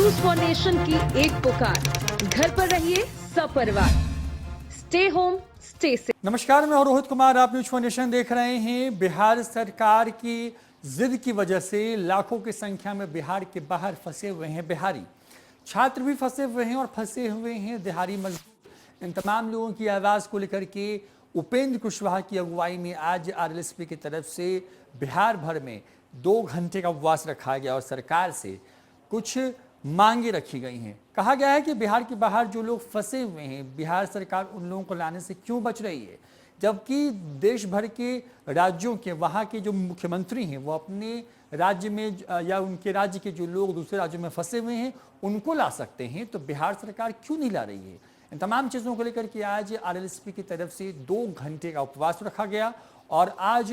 News foundation की एक पुकार, घर पर रहिए सपरिवार, स्टे होम स्टे सेफ। नमस्कार, मैं रोहित कुमार, आप न्यूज फाउंडेशन देख रहे हैं। बिहार सरकार की जिद की वजह से लाखों की संख्या में बिहार के बाहर फंसे हुए हैं बिहारी। छात्र भी फंसे हुए हैं और फंसे हुए हैं दिहाड़ी मजदूर। इन तमाम लोगों की आवाज को लेकर के उपेंद्र कुशवाहा की अगुवाई में आज आरएलएसपी की तरफ से बिहार भर में 2 घंटे का उपवास रखा गया और सरकार से कुछ मांगे रखी गई हैं। कहा गया है कि बिहार के बाहर जो लोग फंसे हुए हैं, बिहार सरकार उन लोगों को लाने से क्यों बच रही है, जबकि देश भर के राज्यों के वहाँ के जो मुख्यमंत्री हैं वो अपने राज्य में या उनके राज्य के जो लोग दूसरे राज्यों में फंसे हुए हैं उनको ला सकते हैं, तो बिहार सरकार क्यों नहीं ला रही है। इन तमाम चीज़ों को लेकर के आज आरएलएसपी की तरफ से 2 घंटे का उपवास रखा गया और आज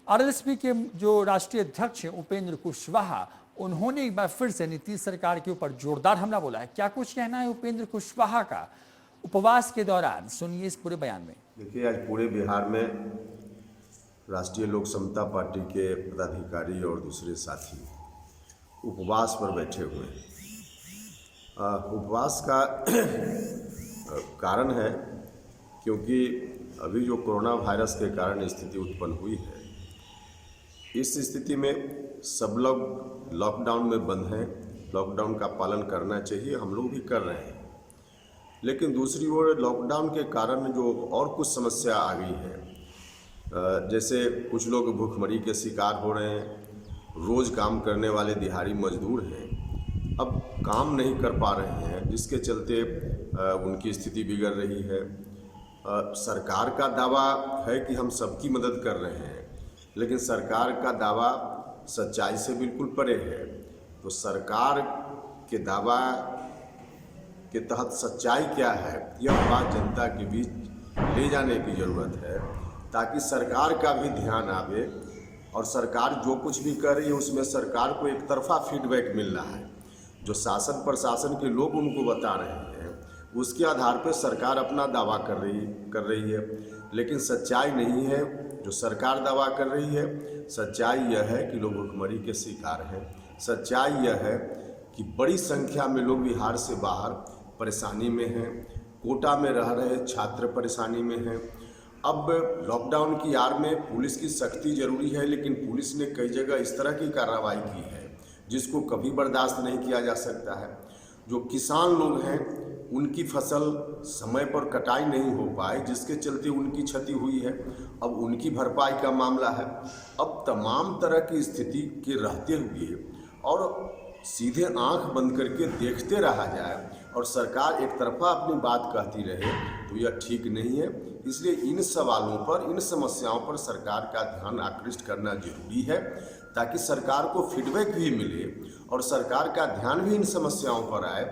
आरएलएसपी के जो राष्ट्रीय अध्यक्ष हैं उपेंद्र कुशवाहा, उन्होंने एक बार फिर से नीतीश सरकार के ऊपर जोरदार हमला बोला है। क्या कुछ कहना है उपेंद्र कुशवाहा का उपवास के दौरान, सुनिए इस पूरे बयान में। देखिए, आज पूरे बिहार में राष्ट्रीय लोक समता पार्टी के पदाधिकारी और दूसरे साथी उपवास पर बैठे हुए हैं। उपवास का कारण है क्योंकि अभी जो कोरोना वायरस के कारण स्थिति उत्पन्न हुई है, इस स्थिति में सब लोग लॉकडाउन में बंद हैं। लॉकडाउन का पालन करना चाहिए, हम लोग भी कर रहे हैं, लेकिन दूसरी ओर लॉकडाउन के कारण जो और कुछ समस्या आ गई है, जैसे कुछ लोग भूखमरी के शिकार हो रहे हैं। रोज़ काम करने वाले दिहाड़ी मजदूर हैं, अब काम नहीं कर पा रहे हैं, जिसके चलते उनकी स्थिति बिगड़ रही है। सरकार का दावा है कि हम सबकी मदद कर रहे हैं, लेकिन सरकार का दावा सच्चाई से बिल्कुल परे है। तो सरकार के दावा के तहत सच्चाई क्या है, यह बात जनता के बीच ले जाने की ज़रूरत है, ताकि सरकार का भी ध्यान आवे और सरकार जो कुछ भी कर रही है उसमें सरकार को एक तरफा फीडबैक मिल रहा है। जो शासन प्रशासन के लोग उनको बता रहे हैं उसके आधार पर सरकार अपना दावा कर रही है, लेकिन सच्चाई नहीं है जो सरकार दावा कर रही है। सच्चाई यह है कि लोग भुखमरी के शिकार हैं। सच्चाई यह है कि बड़ी संख्या में लोग बिहार से बाहर परेशानी में हैं। कोटा में रह रहे छात्र परेशानी में हैं। अब लॉकडाउन की आड़ में पुलिस की सख्ती जरूरी है, लेकिन पुलिस ने कई जगह इस तरह की कार्रवाई की है जिसको कभी बर्दाश्त नहीं किया जा सकता है। जो किसान लोग हैं उनकी फसल समय पर कटाई नहीं हो पाई, जिसके चलते उनकी क्षति हुई है। अब उनकी भरपाई का मामला है। अब तमाम तरह की स्थिति के रहते हुए और सीधे आंख बंद करके देखते रहा जाए और सरकार एक तरफा अपनी बात कहती रहे तो यह ठीक नहीं है। इसलिए इन सवालों पर, इन समस्याओं पर सरकार का ध्यान आकृष्ट करना जरूरी है, ताकि सरकार को फीडबैक भी मिले और सरकार का ध्यान भी इन समस्याओं पर आए।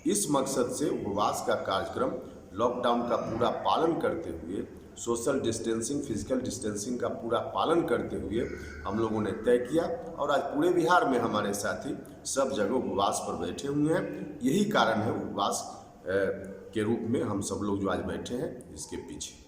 इस मकसद से उपवास का कार्यक्रम लॉकडाउन का पूरा पालन करते हुए, सोशल डिस्टेंसिंग, फिजिकल डिस्टेंसिंग का पूरा पालन करते हुए हम लोगों ने तय किया और आज पूरे बिहार में हमारे साथी सब जगह उपवास पर बैठे हुए हैं। यही कारण है उपवास के रूप में हम सब लोग जो आज बैठे हैं इसके पीछे।